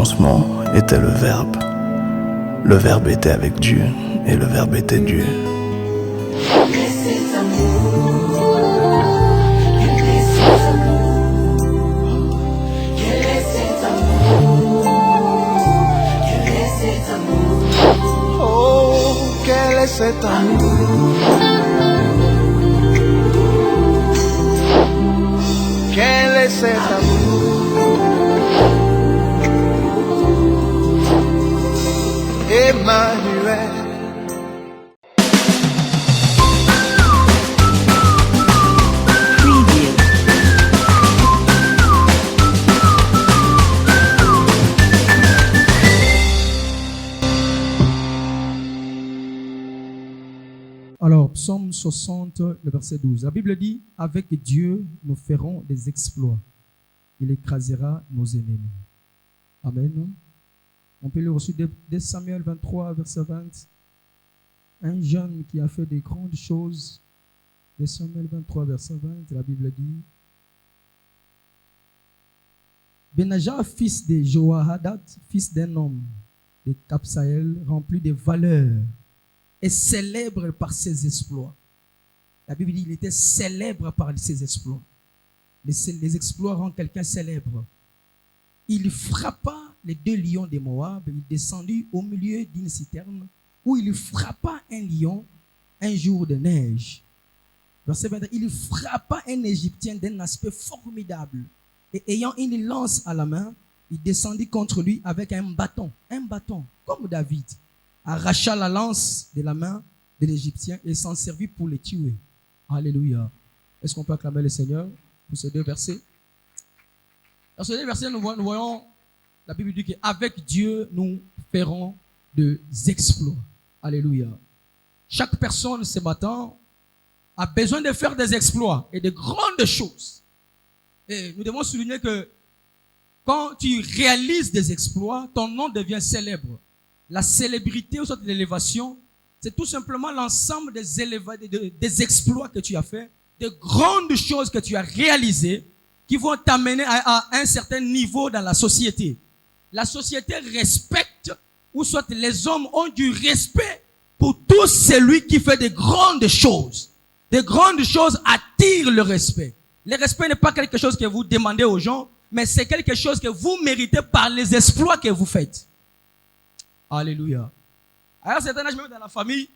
commencement était le Verbe. Le Verbe était avec Dieu et le Verbe était Dieu. Oh, quel est cet amour? Quel est cet amour? Emmanuel. Preview. Alors, psaume 60, le verset 12. La Bible dit, avec Dieu, nous ferons des exploits. Il écrasera nos ennemis. Amen. On peut lire aussi dès Samuel 23, verset 20. Un jeune qui a fait des grandes choses. Dès Samuel 23, verset 20, la Bible dit, Benaja, fils de Joahadat, fils d'un homme de Capsaël, rempli de valeur, est célèbre par ses exploits. La Bible dit qu'il était célèbre par ses exploits. Les exploits rendent quelqu'un célèbre. Il frappa les 2 lions de Moab. Il descendit au milieu d'une citerne où il frappa un lion un jour de neige. Verset 21, il frappa un Égyptien d'un aspect formidable. Et ayant une lance à la main, il descendit contre lui avec un bâton, comme David. Arracha la lance de la main de l'Égyptien et s'en servit pour le tuer. Alléluia. Est-ce qu'on peut acclamer le Seigneur pour ces 2 versets? Dans ces 2 versets, nous voyons, la Bible dit qu'avec Dieu, nous ferons des exploits. Alléluia. Chaque personne ce matin a besoin de faire des exploits et de grandes choses. Et nous devons souligner que quand tu réalises des exploits, ton nom devient célèbre. La célébrité ou soit l'élévation, c'est tout simplement l'ensemble des exploits que tu as fait, de grandes choses que tu as réalisées qui vont t'amener à un certain niveau dans la société. La société respecte, ou soit les hommes ont du respect pour tout celui qui fait de grandes choses. De grandes choses attirent le respect. Le respect n'est pas quelque chose que vous demandez aux gens, mais c'est quelque chose que vous méritez par les exploits que vous faites. Alléluia. À un certain âge, même dans la famille,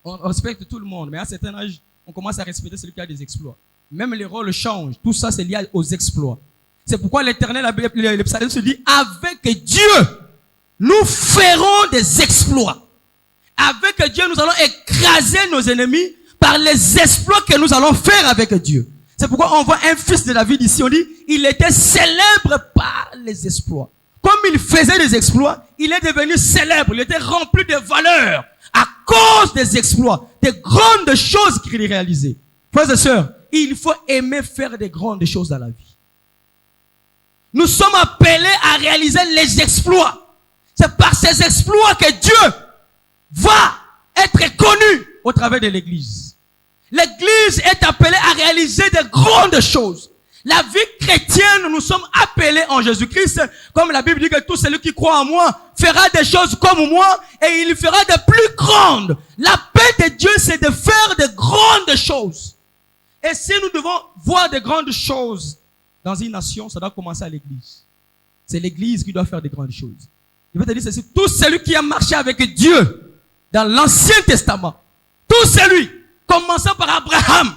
on respecte tout le monde. Mais à un certain âge, on commence à respecter celui qui a des exploits. Même les rôles changent. Tout ça, c'est lié aux exploits. C'est pourquoi l'Éternel, le psalmiste se dit, avec Dieu, nous ferons des exploits. Avec Dieu, nous allons écraser nos ennemis par les exploits que nous allons faire avec Dieu. C'est pourquoi on voit un fils de David ici, on dit, il était célèbre par les exploits. Comme il faisait des exploits, il est devenu célèbre, il était rempli de valeur à cause des exploits, des grandes choses qu'il réalisait. Frères et sœurs, il faut aimer faire des grandes choses dans la vie. Nous sommes appelés à réaliser les exploits. C'est par ces exploits que Dieu va être connu au travers de l'Église. L'Église est appelée à réaliser de grandes choses. La vie chrétienne, nous sommes appelés en Jésus-Christ, comme la Bible dit que tout celui qui croit en moi fera des choses comme moi et il fera de plus grandes. La paix de Dieu, c'est de faire de grandes choses. Et si nous devons voir de grandes choses dans une nation, ça doit commencer à l'Église. C'est l'Église qui doit faire de grandes choses. Je vais te dire ceci, tout celui qui a marché avec Dieu dans l'Ancien Testament, tout celui, commençant par Abraham,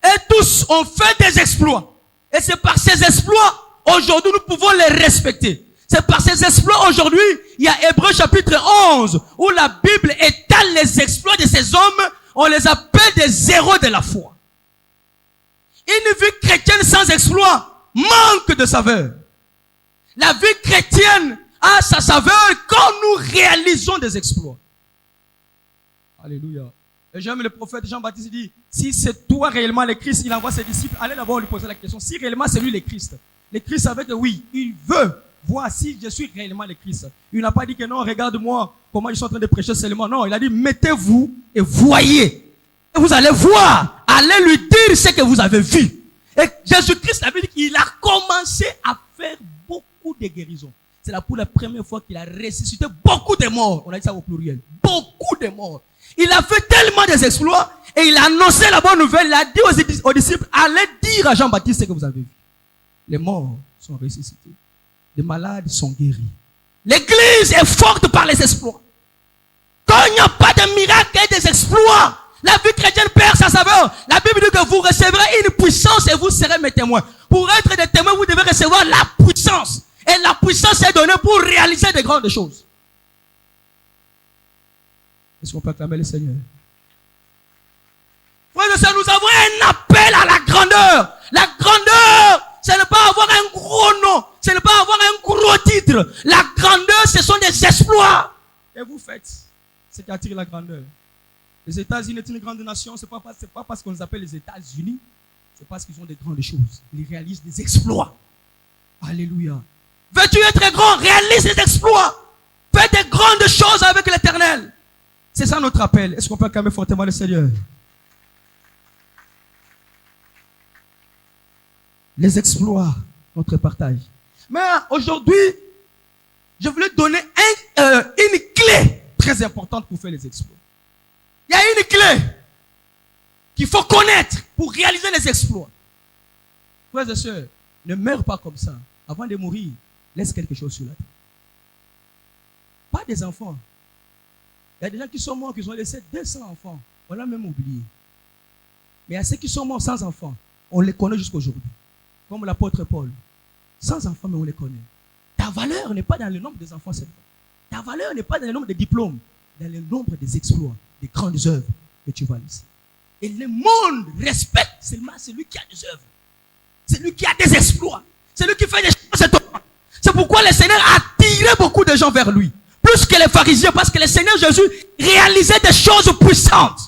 et tous ont fait des exploits. Et c'est par ces exploits, aujourd'hui, nous pouvons les respecter. C'est par ces exploits, aujourd'hui, il y a Hébreux chapitre 11, où la Bible étale les exploits de ces hommes, on les appelle des héros de la foi. Une vie chrétienne sans exploit manque de saveur. La vie chrétienne a sa saveur quand nous réalisons des exploits. Alléluia. Et j'aime le prophète Jean-Baptiste dit, si c'est toi réellement le Christ, il envoie ses disciples, allez d'abord lui poser la question, si réellement c'est lui le Christ. Le Christ savait que oui, il veut voir si je suis réellement le Christ. Il n'a pas dit que non, regarde-moi comment je suis en train de prêcher seulement. Non, il a dit, mettez-vous et voyez. Et vous allez voir, allez lui dire ce que vous avez vu. Et Jésus-Christ avait dit qu'il a commencé à faire beaucoup de guérisons. c'est là pour la première fois qu'il a ressuscité beaucoup de morts. On a dit ça au pluriel. Beaucoup de morts. Il a fait tellement des exploits et il a annoncé la bonne nouvelle. Il a dit aux disciples, allez dire à Jean-Baptiste ce que vous avez vu. Les morts sont ressuscités. Les malades sont guéris. L'église est forte par les exploits. Quand il n'y a pas de miracle et des exploits, la vie chrétienne perd sa saveur. La Bible dit que vous recevrez une puissance et vous serez mes témoins. Pour être des témoins, vous devez recevoir la puissance. Et la puissance est donnée pour réaliser de grandes choses. Est-ce qu'on peut acclamer le Seigneur? Frères et sœurs, nous avons un appel à la grandeur. La grandeur, ce n'est pas avoir un gros nom. Ce n'est pas avoir un gros titre. La grandeur, ce sont des exploits. Et vous faites ce qui attire la grandeur. Les États-Unis est une grande nation. Ce n'est pas parce qu'on les appelle les États-Unis. C'est parce qu'ils ont des grandes choses. Ils réalisent des exploits. Alléluia. Veux-tu être grand? Réalise des exploits. Fais des grandes choses avec l'Éternel. C'est ça notre appel. Est-ce qu'on peut acclamer fortement le Seigneur? Les exploits, notre partage. Mais aujourd'hui, je voulais donner une clé très importante pour faire les exploits. Il y a une clé qu'il faut connaître pour réaliser les exploits. Frères et sœurs, ne meurs pas comme ça. Avant de mourir, laisse quelque chose sur la terre. Pas des enfants. Il y a des gens qui sont morts, qui ont laissé 200 enfants. On l'a même oublié. Mais il y a ceux qui sont morts sans enfants. On les connaît jusqu'à aujourd'hui. Comme l'apôtre Paul. Sans enfants, mais on les connaît. Ta valeur n'est pas dans le nombre des enfants seulement. Ta valeur n'est pas dans le nombre des diplômes. Dans le nombre des exploits, des grandes œuvres que tu vas laisser. Et le monde respecte seulement celui qui a des œuvres. Celui qui a des exploits. Celui qui fait des choses étonnantes. C'est pourquoi le Seigneur a attiré beaucoup de gens vers lui. Plus que les pharisiens, parce que le Seigneur Jésus réalisait des choses puissantes.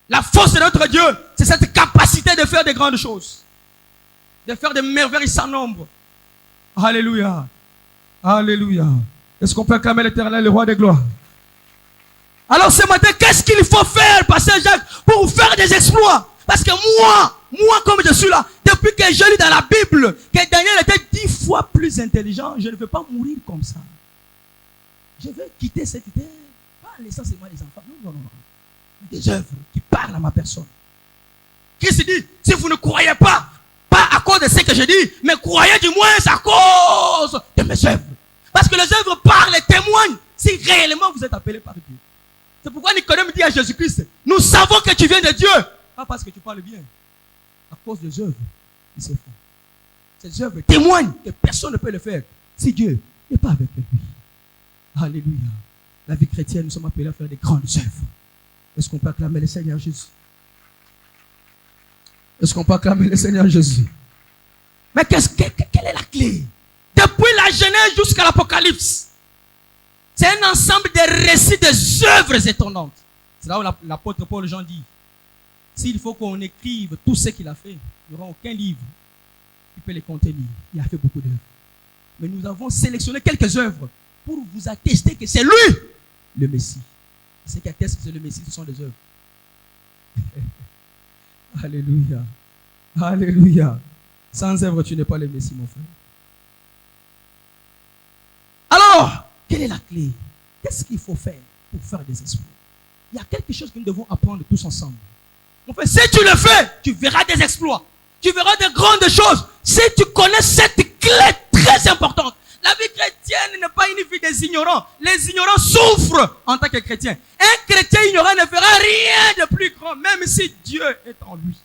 La force de notre Dieu, c'est cette capacité de faire des grandes choses. De faire des merveilles sans nombre. Alléluia. Alléluia. Est-ce qu'on peut acclamer l'Éternel, le roi des gloires? Alors ce matin, qu'est-ce qu'il faut faire, Pasteur Jacques, pour faire des exploits? Parce que moi comme je suis là, depuis que je lis dans la Bible que Daniel était 10 fois plus intelligent, je ne veux pas mourir comme ça. Je veux quitter cette terre, pas laissant seulement les enfants. Non. Des œuvres qui parlent à ma personne. Qui se dit, si vous ne croyez pas à cause de ce que je dis, mais croyez du moins à cause de mes œuvres. Parce que les œuvres parlent et témoignent si réellement vous êtes appelé par Dieu. C'est pourquoi Nicodème dit à Jésus-Christ, nous savons que tu viens de Dieu. Pas parce que tu parles bien. À cause des œuvres qui se font. Ces œuvres témoignent que personne ne peut le faire si Dieu n'est pas avec lui. Alléluia. La vie chrétienne, nous sommes appelés à faire des grandes œuvres. Est-ce qu'on peut acclamer le Seigneur Jésus? Est-ce qu'on peut acclamer le Seigneur Jésus? Mais quelle est la clé? Depuis la Genèse jusqu'à l'Apocalypse, c'est un ensemble de récits des œuvres étonnantes. C'est là où l'apôtre Paul Jean dit, s'il faut qu'on écrive tout ce qu'il a fait, il n'y aura aucun livre qui peut les contenir. Il a fait beaucoup d'œuvres. Mais nous avons sélectionné quelques œuvres pour vous attester que c'est lui, le Messie. Ceux qui attestent que c'est le Messie, ce sont des œuvres. Alléluia. Alléluia. Sans œuvre, tu n'es pas le Messie, mon frère. Alors, quelle est la clé? Qu'est-ce qu'il faut faire pour faire des exploits? Il y a quelque chose que nous devons apprendre tous ensemble. Mon frère, si tu le fais, tu verras des exploits. Tu verras de grandes choses. Si tu connais cette clé très importante. La vie chrétienne n'est pas une vie des ignorants. Les ignorants souffrent en tant que chrétiens. Un chrétien ignorant ne fera rien de plus grand, même si Dieu est en lui.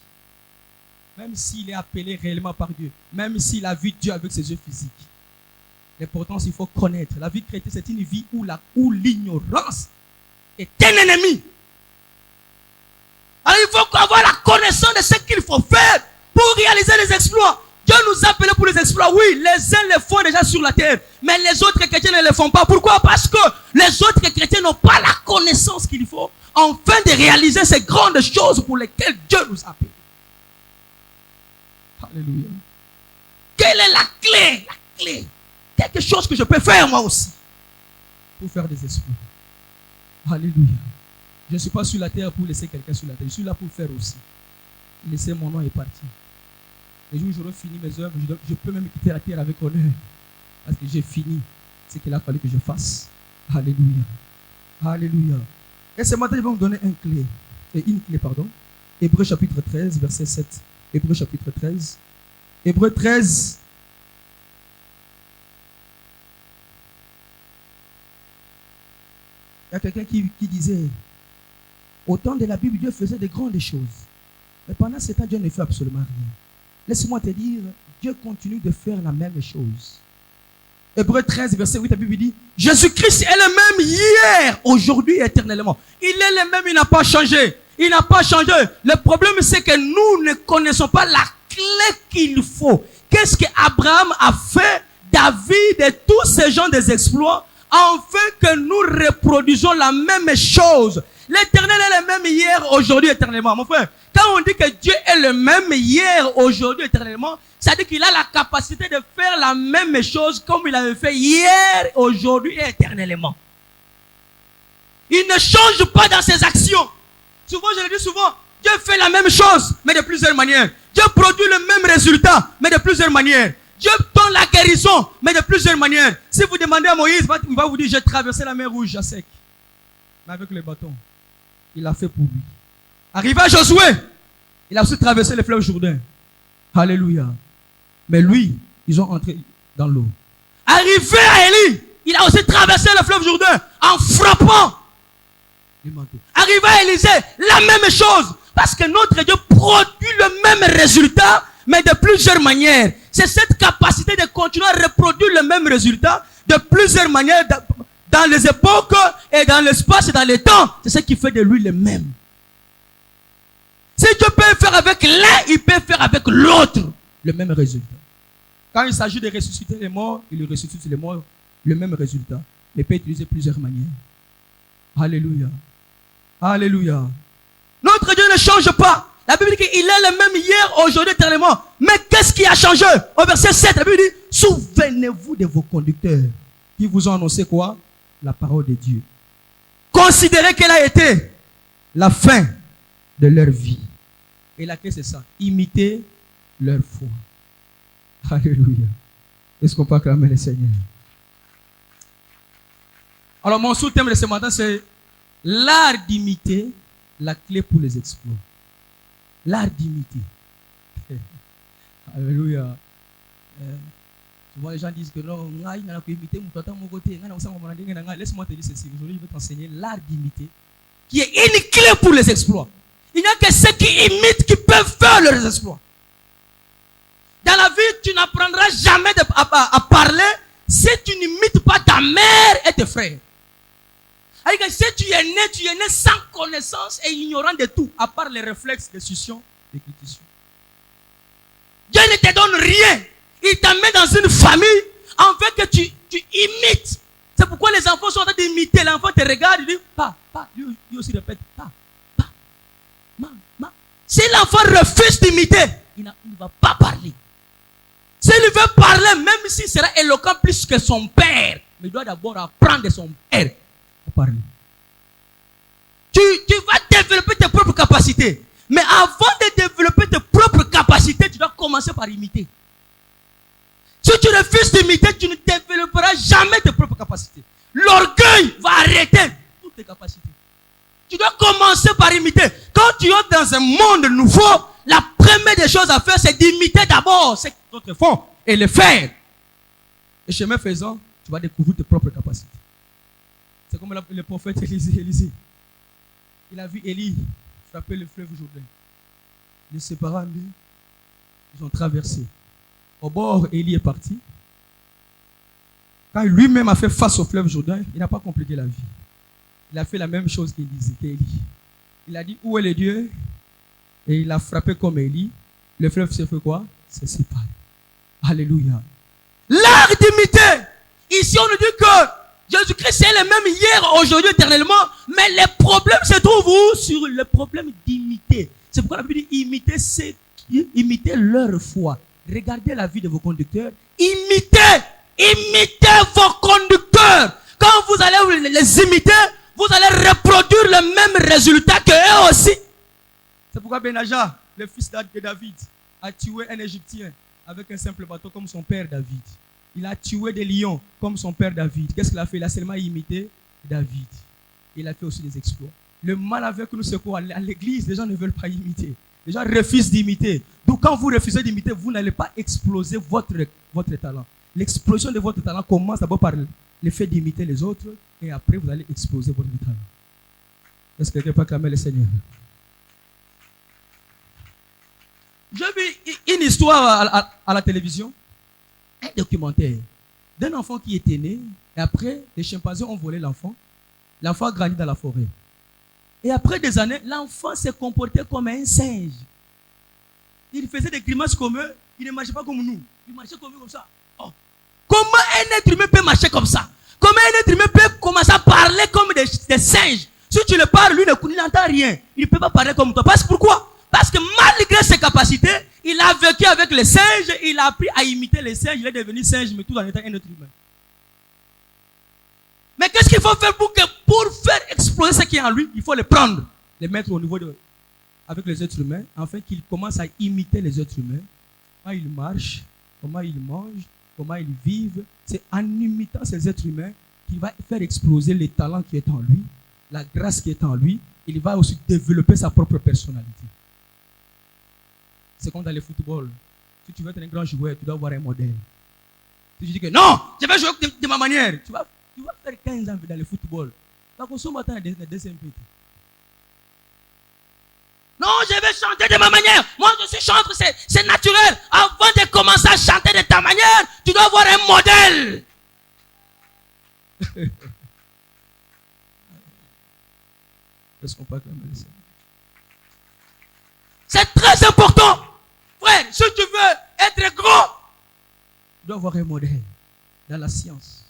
Même s'il est appelé réellement par Dieu. Même s'il a vu Dieu avec ses yeux physiques. L'important, il faut connaître. La vie chrétienne, c'est une vie où l'ignorance est un ennemi. Alors, il faut avoir la connaissance de ce qu'il faut faire pour réaliser les exploits. Dieu nous a appelés pour les exploits. Oui, les uns les font déjà sur la terre. Mais les autres chrétiens ne les font pas. Pourquoi? Parce que les autres chrétiens n'ont pas la connaissance qu'il faut afin de réaliser ces grandes choses pour lesquelles Dieu nous a appelés. Alléluia. Quelle est la clé? La clé. Quelque chose que je peux faire moi aussi pour faire des exploits. Alléluia. Je ne suis pas sur la terre pour laisser quelqu'un sur la terre. Je suis là pour faire aussi. Laisser mon nom et partir. Les jours où j'aurai fini mes œuvres, je peux même quitter la terre avec honneur. Parce que j'ai fini ce qu'il a fallu que je fasse. Alléluia. Alléluia. Et ce matin, je vais vous donner une clé. Hébreux chapitre 13, verset 7. Hébreux chapitre 13. Hébreux 13. Il y a quelqu'un qui disait, au temps de la Bible, Dieu faisait de grandes choses. Mais pendant ce temps, Dieu ne fait absolument rien. Laisse-moi te dire, Dieu continue de faire la même chose. Hébreux 13, verset 8, la Bible dit, Jésus-Christ est le même hier, aujourd'hui et éternellement. Il est le même, il n'a pas changé. Il n'a pas changé. Le problème, c'est que nous ne connaissons pas la clé qu'il faut. Qu'est-ce qu'Abraham a fait, David et tous ces gens des exploits, afin que nous reproduisons la même chose. L'Éternel est le même hier, aujourd'hui, éternellement. Mon frère, quand on dit que Dieu est le même hier, aujourd'hui, éternellement, ça veut dire qu'il a la capacité de faire la même chose comme il avait fait hier, aujourd'hui et éternellement. Il ne change pas dans ses actions. Souvent, je le dis souvent, Dieu fait la même chose, mais de plusieurs manières. Dieu produit le même résultat, mais de plusieurs manières. Dieu donne la guérison, mais de plusieurs manières. Si vous demandez à Moïse, il va vous dire, j'ai traversé la mer Rouge à sec. Mais avec le bâton, il l'a fait pour lui. Arrivé à Josué, il a aussi traversé le fleuve Jourdain. Alléluia. Mais lui, ils ont entré dans l'eau. Arrivé à Élie, il a aussi traversé le fleuve Jourdain en frappant les manteaux. Arrivé à Élisée, la même chose. Parce que notre Dieu produit le même résultat, mais de plusieurs manières. C'est cette capacité de continuer à reproduire le même résultat de plusieurs manières dans les époques et dans l'espace et dans les temps. C'est ce qui fait de lui le même. Si Dieu peut faire avec l'un, il peut faire avec l'autre le même résultat. Quand il s'agit de ressusciter les morts, il ressuscite les morts, le même résultat. Mais il peut utiliser plusieurs manières. Alléluia. Alléluia. Notre Dieu ne change pas. La Bible dit qu'il est le même hier, aujourd'hui, éternellement. Mais qu'est-ce qui a changé? Au verset 7, la Bible dit, souvenez-vous de vos conducteurs qui vous ont annoncé quoi? La parole de Dieu. Considérez quelle a été la fin de leur vie. Et la clé, c'est ça. Imitez leur foi. Alléluia. Est-ce qu'on peut acclamer le Seigneur? Alors, mon sous-thème de ce matin, c'est l'art d'imiter, la clé pour les exploits. L'art d'imiter. Alléluia. Souvent les gens disent que non, laisse-moi te dire ceci. Aujourd'hui, je vais t'enseigner l'art d'imiter, qui est une clé pour les exploits. Il n'y a que ceux qui imitent qui peuvent faire leurs exploits. Dans la vie, tu n'apprendras jamais à parler si tu n'imites pas ta mère et tes frères. Alors que si tu es né sans connaissance et ignorant de tout, à part les réflexes de succion, d'écriture. Dieu ne te donne rien. Il t'a mis dans une famille en fait que tu imites. C'est pourquoi les enfants sont en train d'imiter. L'enfant te regarde, il dit, pa, lui aussi répète, pa, ma. Si l'enfant refuse d'imiter, il ne va pas parler. S'il veut parler, même s'il sera éloquent plus que son père, mais il doit d'abord apprendre de son père. Parler. Tu vas développer tes propres capacités. Mais avant de développer tes propres capacités, tu dois commencer par imiter. Si tu refuses d'imiter, tu ne développeras jamais tes propres capacités. L'orgueil va arrêter toutes tes capacités. Tu dois commencer par imiter. Quand tu entres dans un monde nouveau, la première des choses à faire, c'est d'imiter d'abord ce que d'autres font et le faire. Et chemin faisant, tu vas découvrir tes propres capacités. C'est comme le prophète Élisée. Il a vu Élie frapper le fleuve Jourdain. Les séparant d'eux, ils ont traversé. Au bord, Élie est parti. Quand lui-même a fait face au fleuve Jourdain, il n'a pas compliqué la vie. Il a fait la même chose qu'Élie. Il a dit, où est le Dieu? Et il a frappé comme Élie. Le fleuve s'est fait quoi? C'est séparé. Alléluia. L'art d'imiter. Ici, on nous dit que Jésus-Christ est le même hier, aujourd'hui, éternellement. Mais les problèmes se trouvent où? Sur le problème d'imiter. C'est pourquoi la Bible dit imitez leur foi. Regardez la vie de vos conducteurs. Imitez vos conducteurs. Quand vous allez les imiter, vous allez reproduire le même résultat qu'eux aussi. C'est pourquoi Benaja, le fils de David, a tué un Égyptien avec un simple bateau comme son père David. Il a tué des lions comme son père David. Qu'est-ce qu'il a fait? Il a seulement imité David. Il a fait aussi des exploits. Le mal avec nous, c'est quoi? À l'église, les gens ne veulent pas imiter. Les gens refusent d'imiter. Donc quand vous refusez d'imiter, vous n'allez pas exploser votre talent. L'explosion de votre talent commence d'abord par le fait d'imiter les autres et après vous allez exploser votre talent. Est-ce que quelqu'un peut acclamer le Seigneur? J'ai vu une histoire à la télévision, un documentaire d'un enfant qui était né et après les chimpanzés ont volé l'enfant. L'enfant a grandi dans la forêt. Et après des années, l'enfant s'est comporté comme un singe. Il faisait des grimaces comme eux, il ne marchait pas comme nous. Il marchait comme ça. Oh. Comment un être humain peut marcher comme ça? Comment un être humain peut commencer à parler comme des singes? Si tu le parles, lui il n'entend rien. Il ne peut pas parler comme toi. Pourquoi? Parce que malgré ses capacités, il a vécu avec les singes, il a appris à imiter les singes, il est devenu singe, mais tout en étant un être humain. Mais qu'est-ce qu'il faut faire pour faire exploser ce qui est en lui? Il faut le prendre, le mettre au niveau avec les êtres humains, afin qu'il commence à imiter les êtres humains. Comment ils marchent, comment ils mangent, comment ils vivent. C'est en imitant ces êtres humains qu'il va faire exploser les talents qui est en lui, la grâce qui est en lui. Il va aussi développer sa propre personnalité. C'est comme dans le football. Si tu veux être un grand joueur, tu dois avoir un modèle. Si tu dis que non, je vais jouer de ma manière, tu vas faire 15 ans dans le football. Tu vas consommer dans la deuxième PT. Non, je vais chanter de ma manière. Moi, je suis chanteur, c'est naturel. Avant de commencer à chanter de ta manière, tu dois avoir un modèle. Est-ce qu'on peut acclamer le Seigneur? C'est très important. Frère, si tu veux être grand, tu dois avoir un modèle dans la science.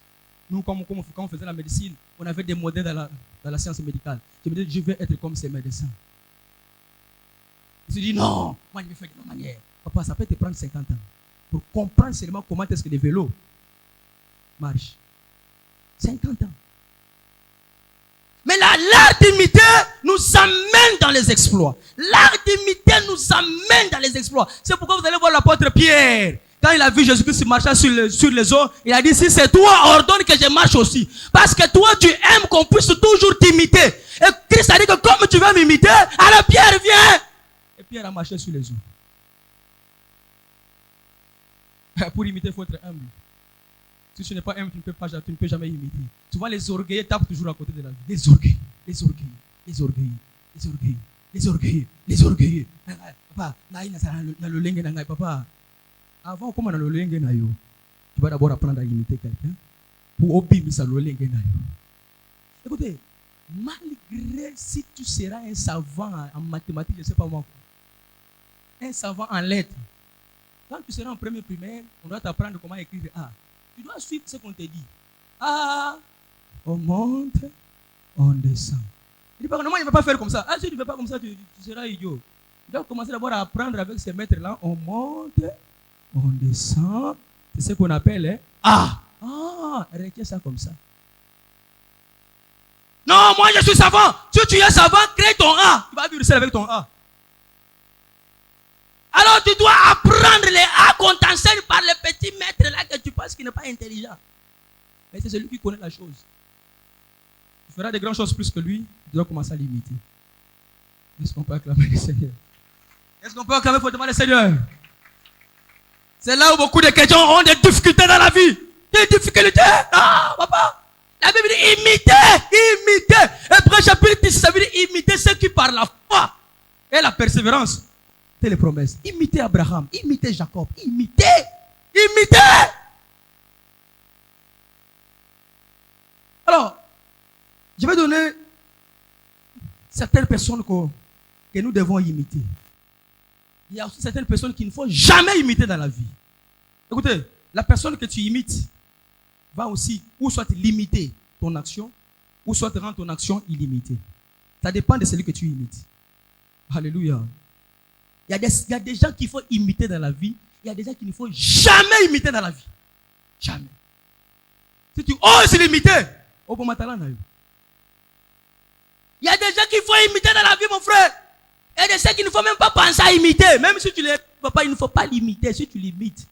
Nous, quand on faisait la médecine, on avait des modèles dans la science médicale. Je me disais, je veux être comme ces médecins. Il se dit, non, moi je vais faire de ma manière. Papa, ça peut te prendre 50 ans pour comprendre seulement comment est-ce que les vélos marchent. 50 ans. Mais l'art d'imiter nous amène dans les exploits. L'art d'imiter nous amène dans les exploits. C'est pourquoi vous allez voir l'apôtre Pierre. Quand il a vu Jésus-Christ marcher sur les eaux, il a dit, si c'est toi, ordonne que je marche aussi. Parce que toi, tu aimes qu'on puisse toujours t'imiter. Et Christ a dit que comme tu veux m'imiter, alors Pierre vient. Et Pierre a marché sur les eaux. Pour imiter, il faut être humble. Si tu n'es pas humble, tu ne peux jamais imiter. Tu vois, les orgueilleux tapent toujours à côté de la vie. Les orgueilleux, les orgueilleux, les orgueilleux, les orgueilleux, les orgueilleux, les orgueilleux. Papa, papa. Avant, comme on a le lengue na yo, tu vas d'abord apprendre à imiter quelqu'un pour obéir sa lengue na yo. Écoutez, malgré si tu seras un savant en mathématiques, je ne sais pas moi, un savant en lettres, quand tu seras en première primaire, on doit t'apprendre comment écrire A. Tu dois suivre ce qu'on te dit. A, on monte, on descend. Il dit pas, non, il ne va pas faire comme ça. Ah, si tu ne fais pas comme ça, tu seras idiot. Tu dois commencer d'abord à apprendre avec ces maîtres-là. On monte, on descend. C'est ce qu'on appelle A. Ah, retiens ça comme ça. Non, moi je suis savant. Si tu es savant, crée ton A. Tu vas vivre seul avec ton A. Alors tu dois apprendre les A qu'on t'enseigne par le petit maître là que tu penses qu'il n'est pas intelligent. Mais c'est celui qui connaît la chose. Tu feras de grandes choses plus que lui, tu dois commencer à l'imiter. Est-ce qu'on peut acclamer le Seigneur? Est-ce qu'on peut acclamer fortement le Seigneur? C'est là où beaucoup de chrétiens ont des difficultés dans la vie. Des difficultés. Ah, papa. La Bible dit imiter. Hébreux chapitre 10, ça veut dire imiter ceux qui par la foi et la persévérance. C'est les promesses. Imitez Abraham, imitez Jacob, imitez. Alors, je vais donner certaines personnes que nous devons imiter. Il y a aussi certaines personnes qu'il ne faut jamais imiter dans la vie. Écoutez, la personne que tu imites va aussi ou soit limiter ton action, ou soit rendre ton action illimitée. Ça dépend de celui que tu imites. Alléluia. Il y a des gens qu'il faut imiter dans la vie. Il y a des gens qu'il ne faut jamais imiter dans la vie. Jamais. Si tu oses l'imiter, au bon matin, il y a des gens qu'il faut imiter dans la vie, mon frère. Et des gens qu'il ne faut même pas penser à imiter. Même si tu ne peux pas, il ne faut pas l'imiter. Si tu l'imites,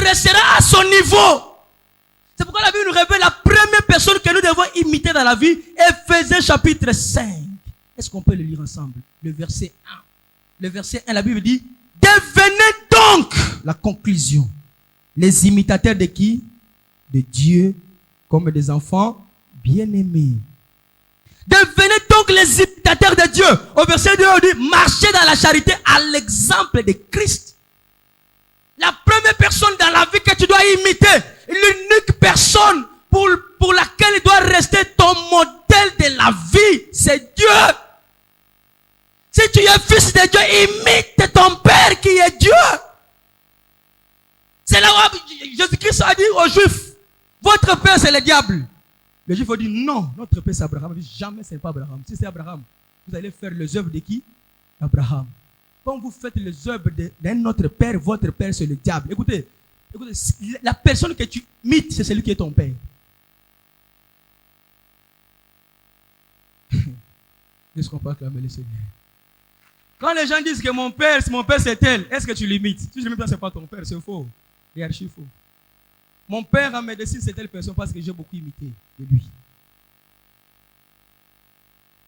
restera à son niveau. C'est pourquoi la Bible nous révèle la première personne que nous devons imiter dans la vie. Éphésiens chapitre 5. Est-ce qu'on peut le lire ensemble? Le verset 1. Le verset 1, la Bible dit, devenez donc, la conclusion, les imitateurs de qui? De Dieu, comme des enfants bien-aimés. Devenez donc les imitateurs de Dieu. Au verset 2, on dit, marchez dans la charité à l'exemple de Christ. La première personne dans la vie que tu dois imiter, l'unique personne pour laquelle il doit rester ton modèle de la vie, c'est Dieu. Si tu es fils de Dieu, imite ton Père qui est Dieu. C'est là où Jésus-Christ a dit aux Juifs, votre Père c'est le diable. Les Juifs ont dit non, notre Père c'est Abraham. Jamais ce n'est pas Abraham. Si c'est Abraham, vous allez faire les œuvres de qui? Abraham. Quand vous faites les œuvres d'un autre Père, votre Père c'est le diable. Écoutez, la personne que tu imites, c'est celui qui est ton Père. Est-ce qu'on peut acclamer le Seigneur? Quand les gens disent que mon père c'est tel, est-ce que tu l'imites? Si tu l'imites, ce n'est pas ton père, c'est faux. C'est archi faux. Mon père en médecine, c'est telle personne parce que j'ai beaucoup imité de lui.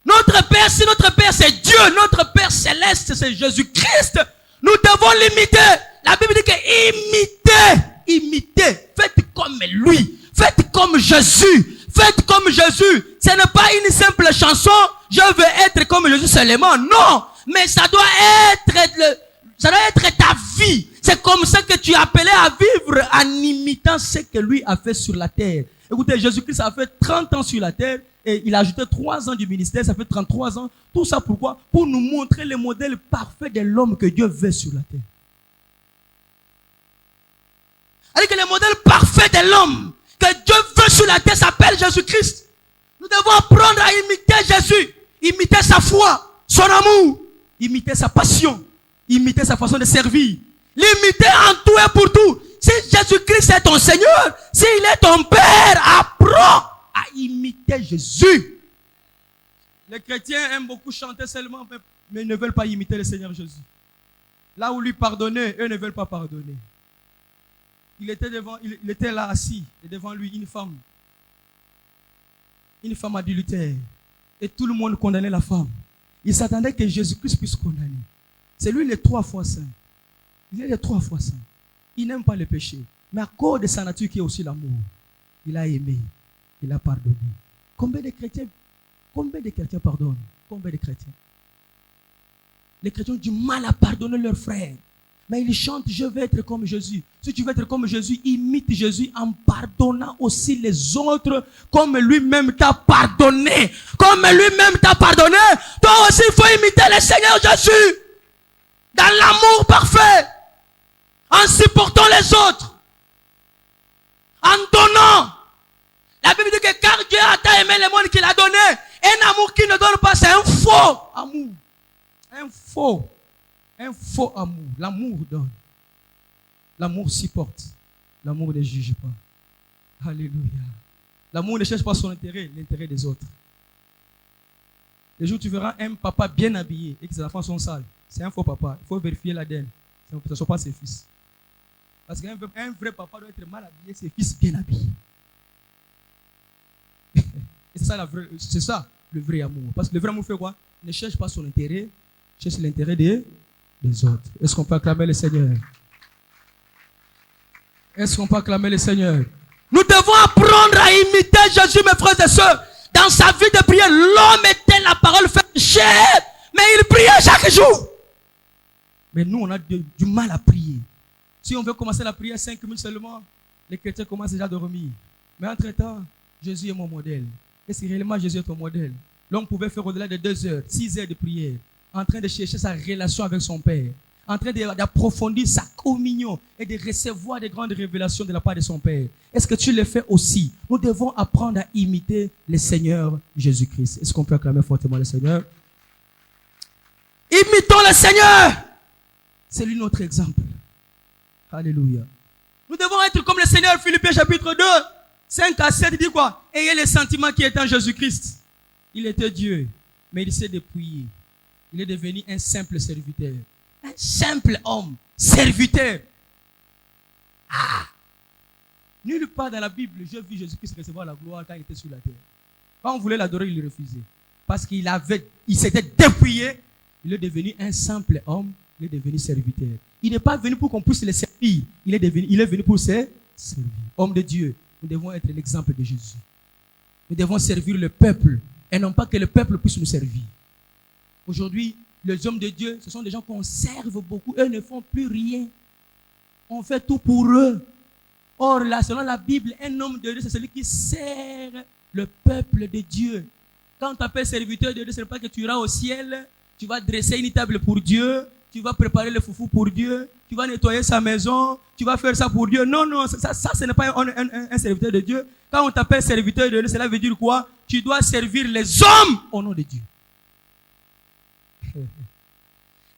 Notre Père, si notre Père c'est Dieu, notre Père céleste c'est Jésus-Christ, nous devons l'imiter. La Bible dit que imitez, faites comme lui, faites comme Jésus, faites comme Jésus. Ce n'est pas une simple chanson, je veux être comme Jésus seulement, non, mais ça doit être ta vie. C'est comme ça que tu es appelé à vivre en imitant ce que lui a fait sur la terre. Écoutez, Jésus-Christ a fait 30 ans sur la terre et il a ajouté 3 ans du ministère, ça fait 33 ans. Tout ça pourquoi? Pour nous montrer le modèle parfait de l'homme que Dieu veut sur la terre. C'est-à-dire que le modèle parfait de l'homme que Dieu veut sur la terre s'appelle Jésus-Christ. Nous devons apprendre à imiter Jésus, imiter sa foi, son amour, imiter sa passion, imiter sa façon de servir, l'imiter en tout et pour tout. Si Jésus-Christ est ton Seigneur, s'il est ton Père, apprends à imiter Jésus. Les chrétiens aiment beaucoup chanter seulement, mais ils ne veulent pas imiter le Seigneur Jésus. Là où lui pardonner, eux ne veulent pas pardonner. Il était là assis, et devant lui une femme adultère. Et tout le monde condamnait la femme. Il s'attendait que Jésus-Christ puisse condamner. C'est lui le 3 fois saint. Il est le 3 fois saint. Il n'aime pas le péché. Mais à cause de sa nature qui est aussi l'amour, il a aimé. Il a pardonné. Combien de chrétiens pardonnent? Combien de chrétiens? Les chrétiens ont du mal à pardonner leurs frères. Mais ils chantent, je veux être comme Jésus. Si tu veux être comme Jésus, imite Jésus en pardonnant aussi les autres comme lui-même t'a pardonné. Comme lui-même t'a pardonné, toi aussi il faut imiter le Seigneur Jésus. Dans l'amour parfait. En supportant les autres. En donnant. La Bible dit que car Dieu a tant aimé le monde qu'il a donné, un amour qui ne donne pas, c'est un faux amour. Un faux amour. L'amour donne. L'amour supporte. L'amour ne juge pas. Alléluia. L'amour ne cherche pas son intérêt, l'intérêt des autres. Le jour où tu verras un papa bien habillé et que ses enfants sont sales, c'est un faux papa. Il faut vérifier l'ADN. Ce ne sont pas ses fils. Parce qu'un vrai papa doit être mal habillé, ses fils bien habillés. Et c'est ça le vrai amour. Parce que le vrai amour fait quoi? Ne cherche pas son intérêt, cherche l'intérêt des autres. Est-ce qu'on peut acclamer le Seigneur? Est-ce qu'on peut acclamer le Seigneur? Nous devons apprendre à imiter Jésus, mes frères et sœurs. Dans sa vie de prière, l'homme était la parole faite chair, mais il priait chaque jour. Mais nous, on a du mal à prier. Si on veut commencer la prière 5 minutes seulement, les chrétiens commencent déjà à dormir. Mais entre-temps, Jésus est mon modèle. Est-ce que réellement Jésus est ton modèle? L'homme pouvait faire au-delà de 2 heures, 6 heures de prière, en train de chercher sa relation avec son Père, en train d'approfondir sa communion et de recevoir des grandes révélations de la part de son Père. Est-ce que tu le fais aussi? Nous devons apprendre à imiter le Seigneur Jésus-Christ. Est-ce qu'on peut acclamer fortement le Seigneur? Imitons le Seigneur! C'est lui notre exemple. Alléluia. Nous devons être comme le Seigneur. Philippiens chapitre 2, 5 à 7, il dit quoi? Ayez les sentiments qui étaient en Jésus-Christ. Il était Dieu, mais il s'est dépouillé. Il est devenu un simple serviteur. Un simple homme, serviteur. Ah! Nulle part dans la Bible, j'ai vu Jésus-Christ recevoir la gloire quand il était sur la terre. Quand on voulait l'adorer, il le refusait. Parce qu'il s'était dépouillé. Il est devenu un simple homme. Il est devenu serviteur. Il n'est pas venu pour qu'on puisse le servir. Il est venu pour se servir. Homme de Dieu, nous devons être l'exemple de Jésus. Nous devons servir le peuple et non pas que le peuple puisse nous servir. Aujourd'hui, les hommes de Dieu, ce sont des gens qu'on serve beaucoup. Eux ne font plus rien. On fait tout pour eux. Or, là, selon la Bible, un homme de Dieu, c'est celui qui sert le peuple de Dieu. Quand on t'appelle serviteur de Dieu, ce n'est pas que tu iras au ciel, tu vas dresser une table pour Dieu, tu vas préparer le foufou pour Dieu, tu vas nettoyer sa maison, tu vas faire ça pour Dieu. Non, non, ça ce n'est pas un serviteur de Dieu. Quand on t'appelle serviteur de Dieu, cela veut dire quoi? Tu dois servir les hommes au nom de Dieu.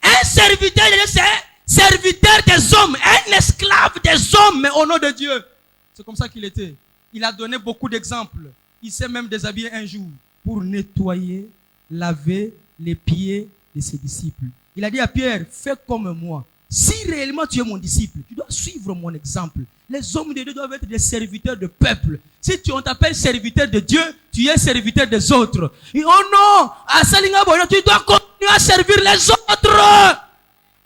Un serviteur de Dieu, c'est serviteur des hommes, un esclave des hommes, mais au nom de Dieu. C'est comme ça qu'il était. Il a donné beaucoup d'exemples. Il s'est même déshabillé un jour pour nettoyer, laver les pieds de ses disciples. Il a dit à Pierre, fais comme moi. Si réellement tu es mon disciple, tu dois suivre mon exemple. Les hommes de Dieu doivent être des serviteurs de peuple. Si on t'appelle serviteur de Dieu, tu es serviteur des autres. Et oh non, à Salinga Boyo, tu dois continuer à servir les autres.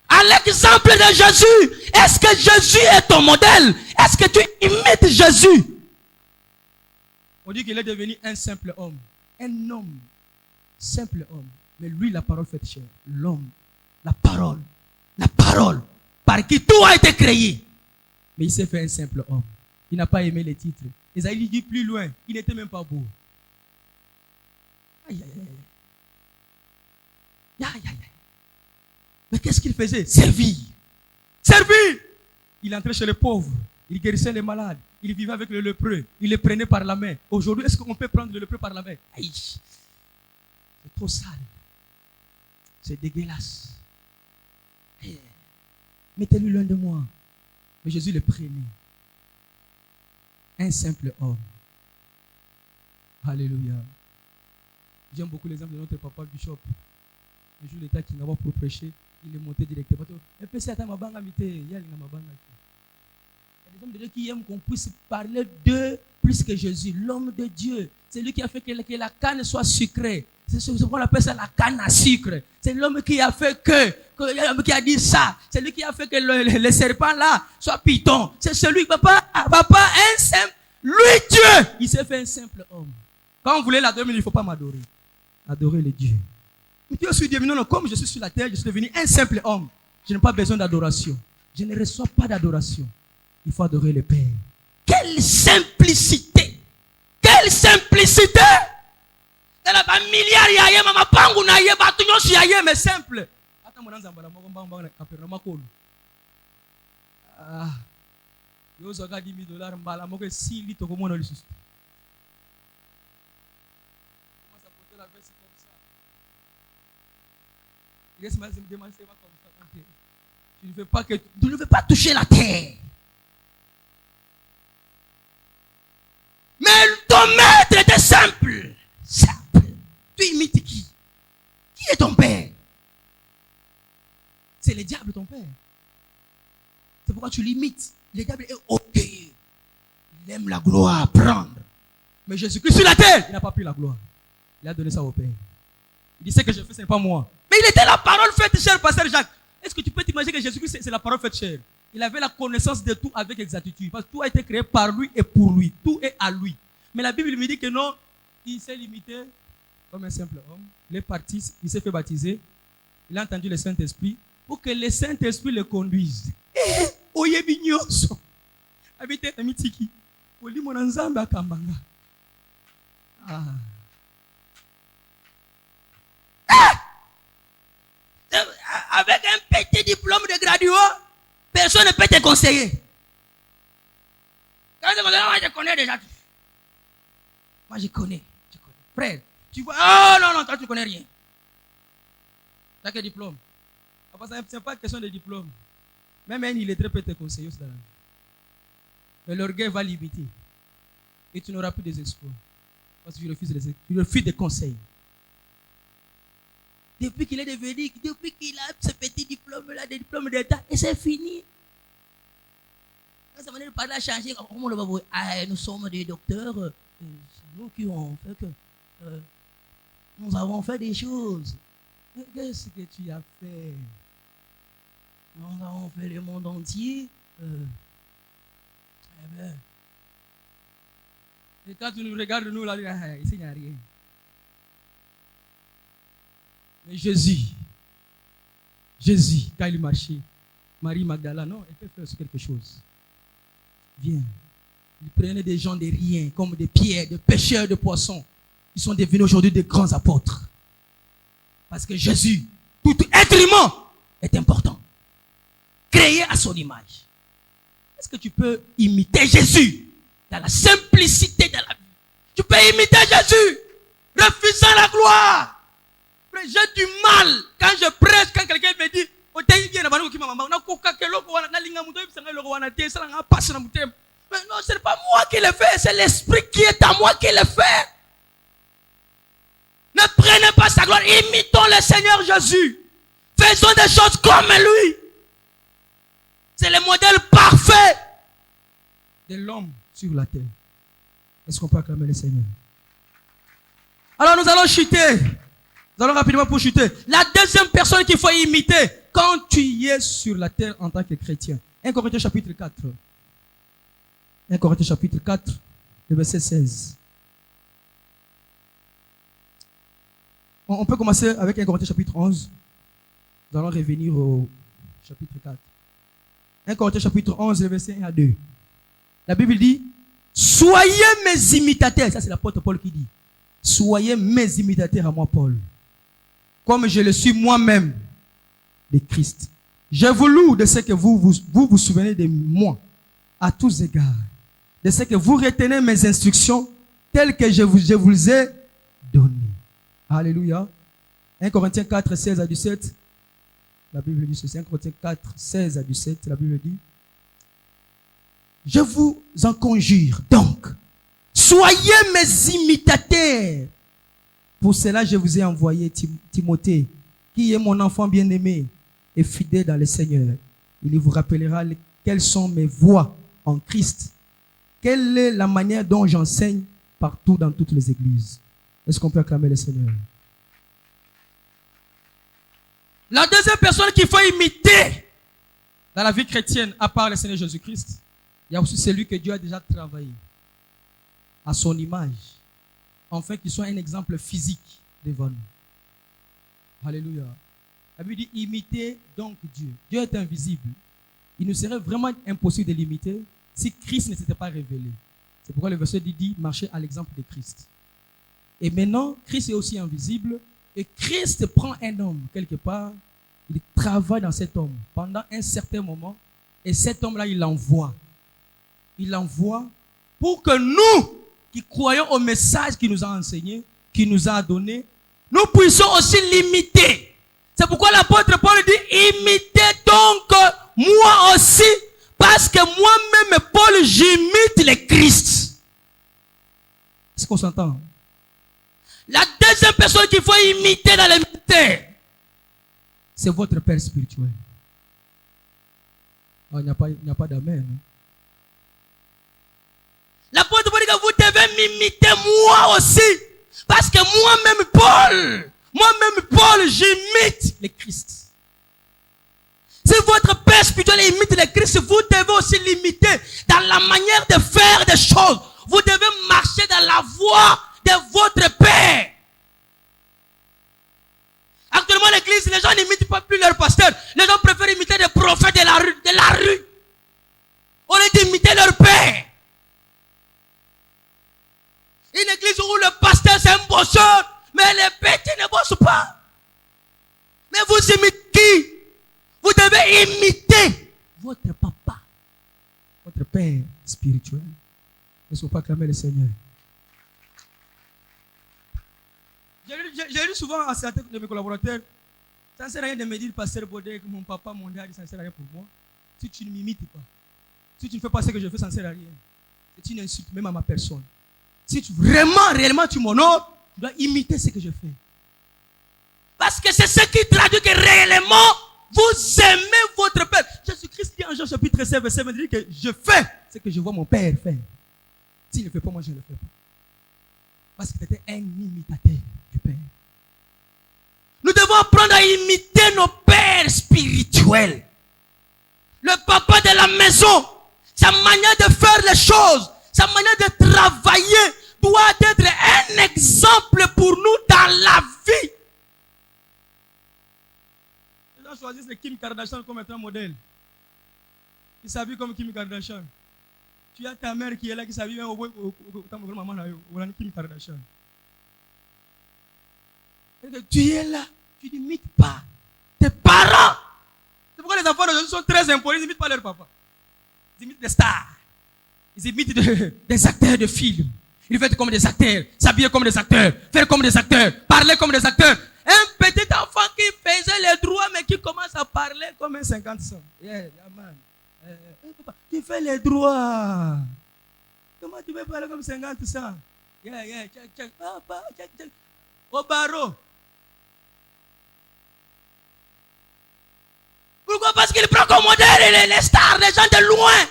À l'exemple de Jésus. Est-ce que Jésus est ton modèle? Est-ce que tu imites Jésus? On dit qu'il est devenu un simple homme. Un homme. Simple homme. Mais lui, la parole faite chair. L'homme. La parole. La parole. Par qui tout a été créé. Mais il s'est fait un simple homme. Il n'a pas aimé les titres. Isaïe dit plus loin. Il n'était même pas beau. Aïe, aïe, aïe. Aïe, aïe, aïe. Mais qu'est-ce qu'il faisait? Servir. Servir. Il entrait chez les pauvres. Il guérissait les malades. Il vivait avec le lépreux. Il les prenait par la main. Aujourd'hui, est-ce qu'on peut prendre le lépreux par la main? Aïe. C'est trop sale. C'est dégueulasse. Mettez-lui loin de moi. Mais Jésus le prenait. Un simple homme. Alléluia. J'aime beaucoup l'exemple de notre papa Bishop. Un jour, l'État qui n'a pas pour prêcher, il est monté directement. Il y a des hommes de Dieu qui aiment qu'on puisse parler d'eux plus que Jésus, l'homme de Dieu. C'est lui qui a fait que la canne soit sucrée. C'est ce qu'on appelle ça la canne à sucre. C'est l'homme qui a fait l'homme qui a dit ça. C'est lui qui a fait que le serpent là soit python. C'est celui, papa, un simple. Lui, Dieu, il s'est fait un simple homme. Quand on voulait l'adorer, il ne faut pas m'adorer. Adorer le Dieu. Mais Dieu suis Dieu. Non, comme je suis sur la terre, je suis devenu un simple homme. Je n'ai pas besoin d'adoration. Je ne reçois pas d'adoration. Il faut adorer le Père. Quelle simplicité! Quelle simplicité! Dans la milliard yaye mama pangu na ye batu nyosi yaye mais simple. Ata mwananza mbala mbanga na kapera makolo. Ah. Yo zoga $10,000 mbala moko sili to komona lisusu. Commence à porter la veste comme ça. Il laisse me demander comme ça. Tu ne veux pas toucher la terre. Mais ton maître était simple. Simple. Tu imites qui? Qui est ton père? C'est le diable ton père. C'est pourquoi tu l'imites. Le diable est orgueilleux. Il aime la gloire, prendre. Mais Jésus-Christ sur la terre, il n'a pas pris la gloire. Il a donné ça au Père. Il dit ce que je fais, ce n'est pas moi. Mais il était la parole faite chair, pasteur Jacques. Est-ce que tu peux t'imaginer que Jésus-Christ, c'est la parole faite chair? Il avait la connaissance de tout avec exactitude. Parce que tout a été créé par lui et pour lui. Tout est à lui. Mais la Bible me dit que non, il s'est limité comme un simple homme. Il est parti, il s'est fait baptiser. Il a entendu le Saint-Esprit pour que le Saint-Esprit le conduise. Oyebi nyonso. Habite mitiki. Oli monanzamba akambanga. Avec un petit diplôme de gradué, personne ne peut te conseiller. Quand je connais déjà. Moi, je connais. Frère, tu vois. Oh non, toi, tu ne connais rien. Tu n'as que diplôme. Ce n'est pas une question de diplôme. Même un illettré peut te conseiller aussi dans la vie. Mais l'orgueil va limiter. Et tu n'auras plus d'espoir. Parce que tu refuses des conseils. Depuis qu'il est devenu, depuis qu'il a ce petit diplôme-là, des diplômes d'État, et c'est fini. sa manière de parler a changé. Comment on va voir? Nous sommes des docteurs. C'est nous qui ont fait que nous avons fait des choses. Mais qu'est-ce que tu as fait? Nous avons fait le monde entier. Et quand tu nous regardes, nous, là, ici, il n'y a rien. Mais Jésus, quand il marchait, Marie Magdala, non, elle peut faire quelque chose. Viens. Il prenait des gens de rien, comme des pierres, des pêcheurs de poissons. Ils sont devenus aujourd'hui des grands apôtres. Parce que Jésus, tout être humain, est important. Créé à son image. Est-ce que tu peux imiter Jésus dans la simplicité de la vie? Tu peux imiter Jésus, refusant la gloire. J'ai du mal quand je prêche, quand quelqu'un me dit, mais non, ce n'est pas moi qui le fais, c'est l'Esprit qui est à moi qui le fait. Ne prenez pas sa gloire, imitons le Seigneur Jésus. Faisons des choses comme lui. C'est le modèle parfait de l'homme sur la terre. Est-ce qu'on peut acclamer le Seigneur? Alors nous allons chuter. Nous allons rapidement pour chuter. La deuxième personne qu'il faut imiter quand tu y es sur la terre en tant que chrétien. 1 Corinthiens chapitre 4. 1 Corinthiens chapitre 4, le verset 16. On peut commencer avec 1 Corinthiens chapitre 11. Nous allons revenir au chapitre 4. 1 Corinthiens chapitre 11, le verset 1 à 2. La Bible dit, soyez mes imitateurs. Ça c'est l'apôtre Paul qui dit. Soyez mes imitateurs à moi, Paul. Comme je le suis moi-même de Christ. Je vous loue de ce que vous souvenez de moi à tous égards. De ce que vous retenez mes instructions telles que je vous ai données. Alléluia. 1 Corinthiens 4, 16 à 17. La Bible dit ceci. 1 Corinthiens 4, 16 à 17. La Bible dit, je vous en conjure donc, soyez mes imitateurs. Pour cela, je vous ai envoyé Timothée, qui est mon enfant bien-aimé et fidèle dans le Seigneur. Il vous rappellera quelles sont mes voies en Christ. Quelle est la manière dont j'enseigne partout dans toutes les églises. Est-ce qu'on peut acclamer le Seigneur? La deuxième personne qu'il faut imiter dans la vie chrétienne, à part le Seigneur Jésus-Christ, il y a aussi celui que Dieu a déjà travaillé à son image, afin qu'il soit un exemple physique devant nous. Alléluia. La Bible dit, imitez donc Dieu. Dieu est invisible. Il nous serait vraiment impossible de l'imiter si Christ ne s'était pas révélé. C'est pourquoi le verset dit, marchez à l'exemple de Christ. Et maintenant, Christ est aussi invisible. Et Christ prend un homme quelque part. Il travaille dans cet homme pendant un certain moment. Et cet homme-là, il l'envoie. Il l'envoie pour que nous, qui croyons au message qu'il nous a enseigné, qu'il nous a donné, nous puissions aussi l'imiter. C'est pourquoi l'apôtre Paul dit, imitez donc moi aussi, parce que moi-même, Paul, j'imite le Christ. Est-ce qu'on s'entend? La deuxième personne qu'il faut imiter dans le ministère, c'est votre Père spirituel. Oh, il n'y a pas d'amen. Hein? L'apôtre Paul dit que vous devez m'imiter moi aussi. Parce que moi-même Paul, j'imite le Christ. Si votre Père spirituel imite le Christ, vous devez aussi l'imiter dans la manière de faire des choses. Vous devez marcher dans la voie de votre Père. Actuellement, l'église, les gens n'imitent pas plus leur pasteur. Les gens préfèrent imiter des prophètes de la rue. On est d'imiter leur Père. Une église où le pasteur c'est un bosseur, mais les petits ne bossent pas. Mais vous imitez qui? Vous devez imiter votre papa, votre Père spirituel. Est-ce qu'on peut acclamer le Seigneur? J'ai lu souvent à certains de mes collaborateurs, ça ne sert à rien de me dire, pasteur Baudet, que mon papa, mon dad, ça ne sert à rien pour moi. Si tu ne m'imites pas, si tu ne fais pas ce que je fais, ça ne sert à rien. C'est une insulte même à ma personne. Si tu, réellement tu m'honores, tu dois imiter ce que je fais. Parce que c'est ce qui traduit que réellement, vous aimez votre Père. Jésus-Christ Christ dit en Jean chapitre 16, verset 20, il dit que je fais ce que je vois mon Père faire. S'il ne fait pas, moi je ne le fais pas. Parce que tu étais un imitateur du Père. Nous devons apprendre à imiter nos pères spirituels. Le papa de la maison, sa manière de faire les choses, sa manière de travailler doit être un exemple pour nous dans la vie. Les gens choisissent le Kim Kardashian comme étant un modèle. Ils s'habillent comme Kim Kardashian. Tu as ta mère qui est là, qui s'habille au maman là, Kim Kardashian. Tu es là, tu n'imites pas tes parents. C'est pourquoi les enfants d'aujourd'hui sont très impolis, ils n'imitent pas leur papa. Ils imitent des stars. Ils imitent des acteurs de films. Ils veulent être comme des acteurs, s'habiller comme des acteurs, faire comme des acteurs, parler comme des acteurs. Un petit enfant qui faisait les droits, mais qui commence à parler comme un 50 cents. Yeah, man. Papa, tu fais les droits. Comment tu veux parler comme 50 cents? Yeah, check. Papa, check. Au barreau. Pourquoi? Parce qu'il prend comme modèle les stars, les gens de loin.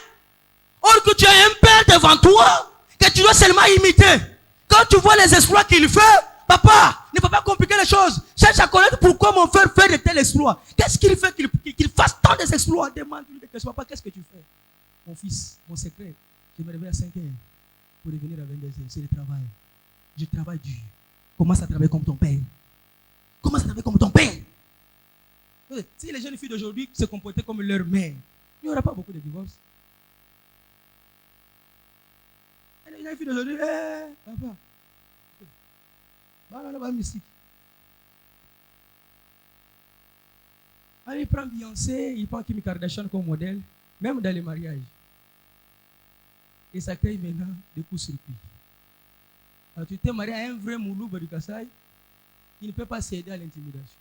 Or que tu as un père devant toi, que tu dois seulement imiter. Quand tu vois les exploits qu'il fait, papa, ne faut pas compliquer les choses. Cherche à connaître pourquoi mon frère fait de tels exploits. Qu'est-ce qu'il fait qu'il fasse tant des exploits? Demande-lui des questions. Papa, qu'est-ce que tu fais? Mon fils, mon secret, je me réveille à 5 heures pour revenir à 22 heures. C'est le travail. Je travaille dur. Commence à travailler comme ton père. Commence à travailler comme ton père. Si les jeunes filles d'aujourd'hui se comportaient comme leur mère, il n'y aura pas beaucoup de divorces. Et les jeunes filles d'aujourd'hui, papa, voilà, musique. Allez, il prend Beyoncé, il prend Kim Kardashian comme modèle, même dans les mariages. Et ça crée maintenant des coups-circuits. Alors tu t'es marié à un vrai moulou du Kassai, il ne peut pas céder à l'intimidation.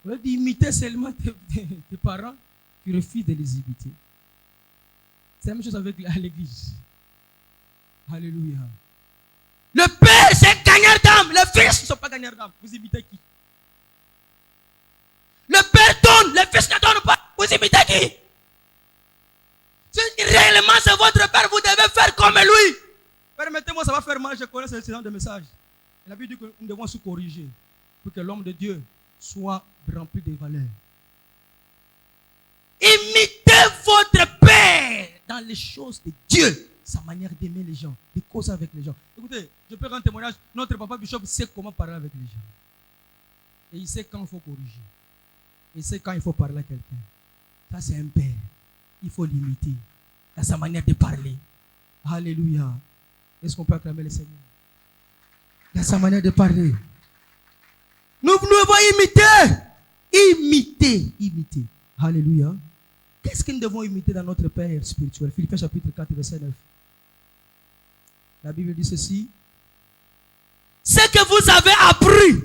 Au lieu d'imiter seulement tes parents, tu refuses de les imiter. C'est la même chose avec l'église. Alléluia. Le père, c'est gagneur d'âme. Les fils ne sont pas gagneurs d'âme. Vous imitez qui? Le père donne, les fils ne donnent pas. Vous imitez qui? Si réellement c'est votre père, vous devez faire comme lui. Permettez-moi, ça va faire mal. Je connais ce genre de message. La Bible dit que nous devons se corriger pour que l'homme de Dieu soit rempli de valeurs. Imitez votre père dans les choses de Dieu. Sa manière d'aimer les gens, de causer avec les gens. Écoutez, je peux rendre témoignage. Notre papa Bishop sait comment parler avec les gens. Et il sait quand il faut corriger. Il sait quand il faut parler à quelqu'un. Ça, c'est un père. Il faut l'imiter. Dans sa manière de parler. Alléluia. Est-ce qu'on peut acclamer le Seigneur? Dans sa manière de parler. Nous devons imiter. Alléluia. Qu'est-ce que nous devons imiter dans notre Père spirituel? Philippiens chapitre 4, verset 9. La Bible dit ceci. Ce que vous avez appris.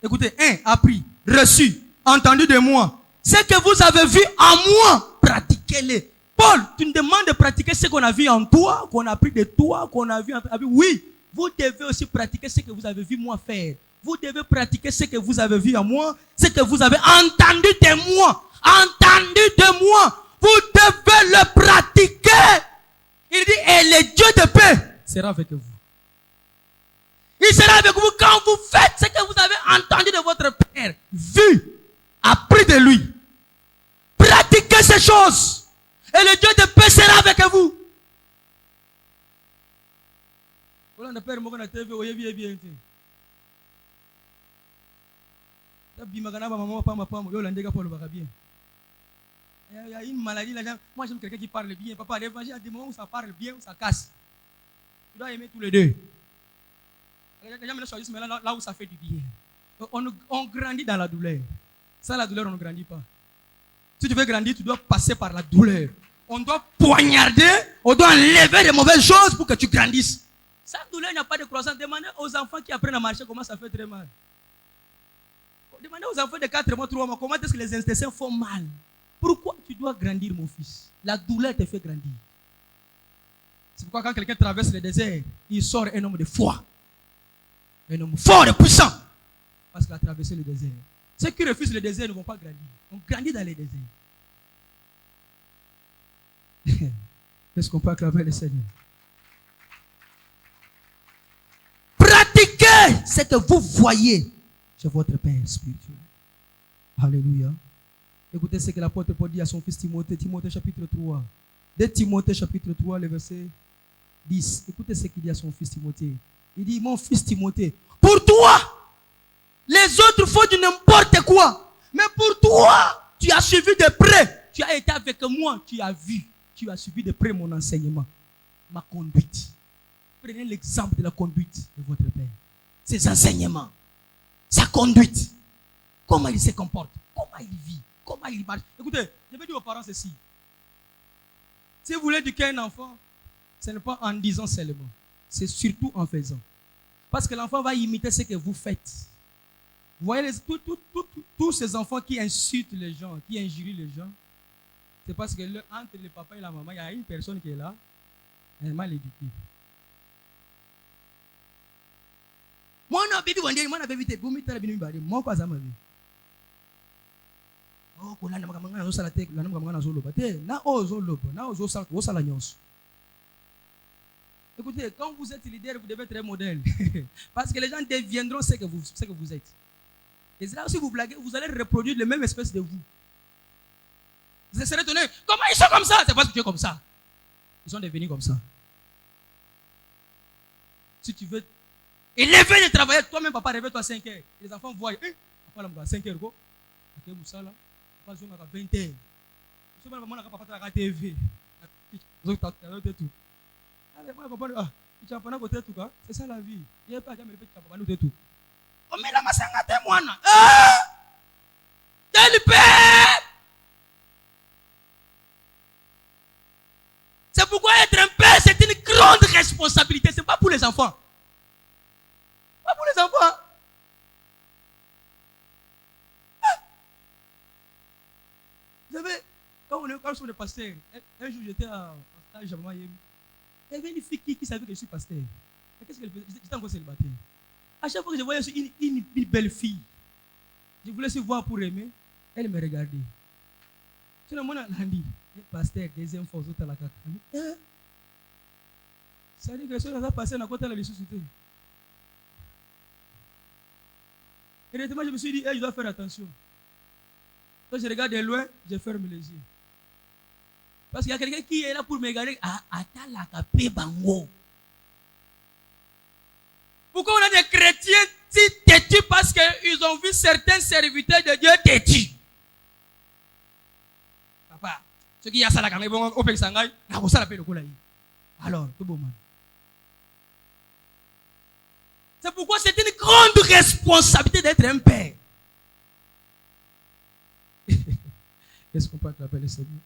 Écoutez, appris, reçu, entendu de moi. Ce que vous avez vu en moi, pratiquez-le. Paul, tu nous demandes de pratiquer ce qu'on a vu en toi, qu'on a appris de toi, qu'on a vu en toi. Oui, vous devez aussi pratiquer ce que vous avez vu moi faire. Vous devez pratiquer ce que vous avez vu en moi, ce que vous avez entendu de moi. Entendu de moi. Vous devez le pratiquer. Il dit, et le Dieu de paix sera avec vous. Il sera avec vous quand vous faites ce que vous avez entendu de votre Père, vu, appris de lui. Pratiquez ces choses. Et le Dieu de paix sera avec vous. Il y a une maladie là. Moi j'aime quelqu'un qui parle bien. Papa, l'évangile a des moments où ça parle bien, où ça casse. Tu dois aimer tous les deux. Les gens me choisissent mais là où ça fait du bien. On grandit dans la douleur. Sans la douleur, on ne grandit pas. Si tu veux grandir, tu dois passer par la douleur. On doit poignarder, on doit enlever les mauvaises choses pour que tu grandisses. Sans douleur, il n'y a pas de croissance. Demandez aux enfants qui apprennent à marcher comment ça fait très mal. Demandez aux enfants de 4 mois, 3 mois, comment est-ce que les intestins font mal. Pourquoi tu dois grandir, mon fils? La douleur te fait grandir. C'est pourquoi quand quelqu'un traverse le désert, il sort un homme de foi. Un homme fort et puissant. Parce qu'il a traversé le désert. Ceux qui refusent le désert ne vont pas grandir. On grandit dans les déserts. Est-ce qu'on peut acclamer le Seigneur? Pratiquez ce que vous voyez chez votre Père spirituel. Alléluia. Écoutez ce que l'apôtre Paul dit à son fils Timothée. Timothée chapitre 3. Dès Timothée chapitre 3, le verset 10. Écoutez ce qu'il dit à son fils Timothée. Il dit, mon fils Timothée, pour toi, les autres font du n'importe quoi. Mais pour toi, tu as suivi de près. Tu as été avec moi, tu as vu. Tu as suivi de près mon enseignement, ma conduite. Prenez l'exemple de la conduite de votre Père. Ses enseignements, sa conduite. Comment il se comporte, comment il vit, comment il marche. Écoutez, je vais dire aux parents ceci. Si vous voulez éduquer un enfant, ce n'est pas en disant seulement. C'est surtout en faisant. Parce que l'enfant va imiter ce que vous faites. Vous voyez, tous ces enfants qui insultent les gens, qui injurient les gens, c'est parce que entre le papa et la maman, il y a une personne qui est là, elle est mal éduquée. Moi, je suis venu, moi, je suis venu, moi, je suis venu. Oh, kulanda makamanga zo sala te, kulanda makamanga zo loba te, na ozo loba, na ozo sala nyonso. Écoutez, quand vous êtes leader, vous devez être un modèle. Parce que les gens deviendront ce que vous êtes. Et c'est là aussi vous blaguez, vous allez reproduire la même espèce de vous. Vous serez étonné. Comment ils sont comme ça? C'est parce que tu es comme ça. Ils sont devenus comme ça. Si tu veux élever et travailler, toi-même, papa, réveille-toi à 5 heures. Les enfants voient, papa, là, 5 heures, go. Ok, Moussa, là. Papa, je vais à 20 heures. Je vais à papa, à la TV. C'est ça la vie. Il n'y a pas de tout. On met la masse à témoin. Quel père! C'est pourquoi être un père, c'est une grande responsabilité. Ce n'est pas pour les enfants. Pas pour les enfants. Vous savez, quand on est pasteur, un jour j'étais en stage à Mamayem. Il y avait une fille qui savait que je suis pasteur. Mais qu'est-ce qu'elle faisait? J'étais encore célibataire. À chaque fois que je voyais une belle fille, je voulais se voir pour aimer, elle me regardait. C'est le monde à l'andi. Le pasteur, deuxième fois, aux autres à la caca. Ça dit que les choses ont passé dans la côte de la société. Et directement, je me suis dit, je dois faire attention. Quand je regarde de loin, je ferme les yeux. Parce qu'il y a quelqu'un qui est là pour me regarder. Pourquoi on a des chrétiens si têtus parce qu'ils ont vu certains serviteurs de Dieu têtus? Papa, ce qui y a ça là, quand ils vont au Pexangay, ça l'appelle le coup là. Alors, tout bon man. C'est pourquoi c'est une grande responsabilité d'être un père. Est-ce qu'on peut t'appeler le Seigneur?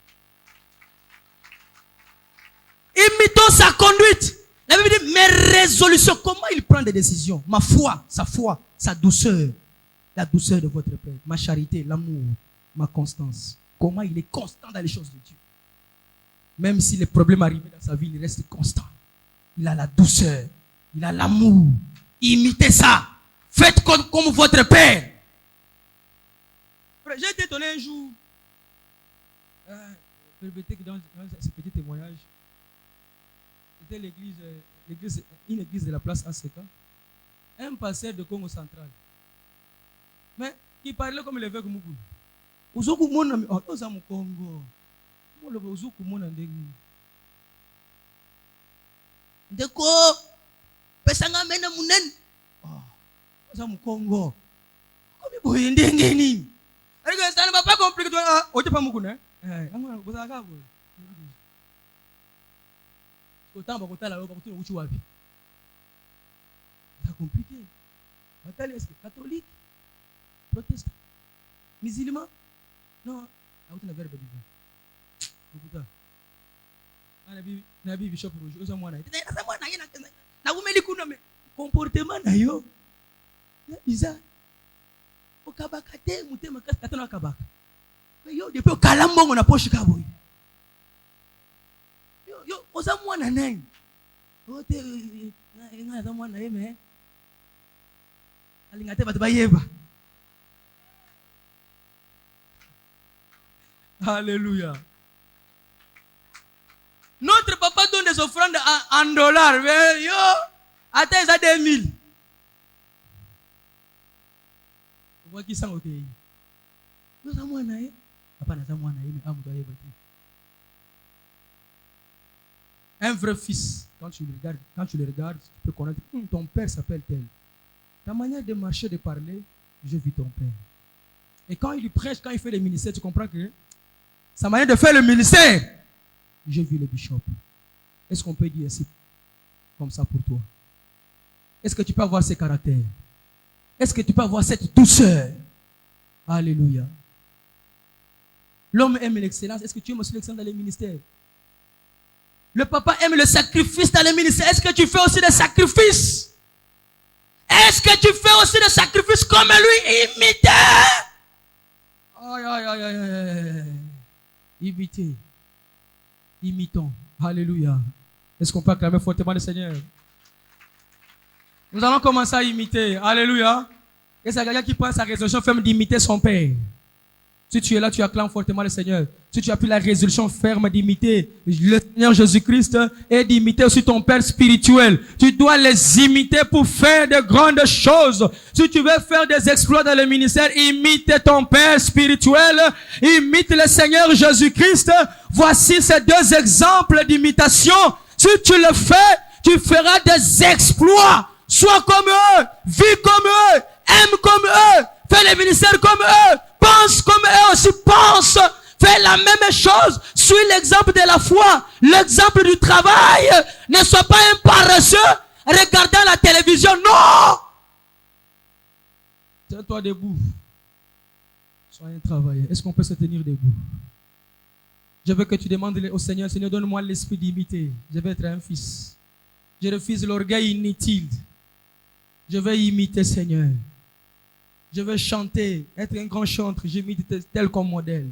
Imitons sa conduite. La Bible dit, mes résolutions, comment il prend des décisions? Ma foi, sa douceur. La douceur de votre Père. Ma charité, l'amour, ma constance. Comment il est constant dans les choses de Dieu. Même si les problèmes arrivent dans sa vie, il reste constant. Il a la douceur. Il a l'amour. Imitez ça. Faites comme votre Père. J'ai été étonné un jour. Dans ce petit témoignage, c'était une église de la place Aseka, un pasteur de Congo central, mais qui parlait comme l'évêque Mougoul. Ozoku mona mi oza mu Congo. Mo le ozoku mona ndengi. Ndeko pesanga mena munen. Oza mu Congo. Komi boye ndengi ni. Ari ko sana papa compliqué toi oje pa Mougoul hein. Angona boza ka boye. Autant va côté là va côté où tu vas. C'est compliqué. Bataille est catholique, protestant, musulman. Non, là où tu n'as verbe divin. Écoute. Na bi bishop rojo oza mwana. Na mwana yena na umeli kuna me comportement na yo. Bizarre. Okabaka te mutema katana kabaka. Mais yo depuis kalambongo na poche kabo. Yo oza mwana nani? Ote nga za mwana yeme. Alingate batu bayeba. Alléluia. Notre des offrandes en dollars. Mais yo, attends, ça 2000. Vous voyez qui sont au pays. Nous avons un aïe. Papa n'a pas un aïe, mais ah, vous doyez battre. Un vrai fils, quand tu le regardes, tu peux connaître, ton père s'appelle tel. Ta manière de marcher, de parler, je vis ton père. Et quand il lui prêche, quand il fait le ministère, tu comprends que sa manière de faire le ministère, je vis le bishop. Est-ce qu'on peut dire ainsi comme ça pour toi? Est-ce que tu peux avoir ce caractère? Est-ce que tu peux avoir cette douceur? Alléluia. L'homme aime l'excellence. Est-ce que tu aimes aussi l'excellence dans les ministères? Le papa aime le sacrifice dans les ministères. Est-ce que tu fais aussi des sacrifices? Est-ce que tu fais aussi des sacrifices comme lui? Imiter. Aïe, aïe, aïe, aïe. Imiter. Imitons. Alléluia. Est-ce qu'on peut acclamer fortement le Seigneur? Nous allons commencer à imiter. Alléluia. Et c'est quelqu'un qui prend sa résolution ferme d'imiter son Père. Si tu es là, tu acclames fortement le Seigneur. Si tu as pris la résolution ferme d'imiter le Seigneur Jésus-Christ et d'imiter aussi ton Père spirituel, tu dois les imiter pour faire de grandes choses. Si tu veux faire des exploits dans le ministère, imite ton Père spirituel, imite le Seigneur Jésus-Christ. Voici ces deux exemples d'imitation. Si tu le fais, tu feras des exploits. Sois comme eux, vis comme eux, aime comme eux, fais le ministère comme eux. Pense comme eux aussi pensent. Fais la même chose. Suis l'exemple de la foi. L'exemple du travail. Ne sois pas un paresseux regardant la télévision. Non. Tiens-toi debout. Sois un travailleur. Est-ce qu'on peut se tenir debout? Je veux que tu demandes au Seigneur, Seigneur, donne-moi l'esprit d'imiter. Je veux être un fils. Je refuse l'orgueil inutile. Je veux imiter, Seigneur. Je veux chanter, être un grand chanteur. J'imite tel comme modèle.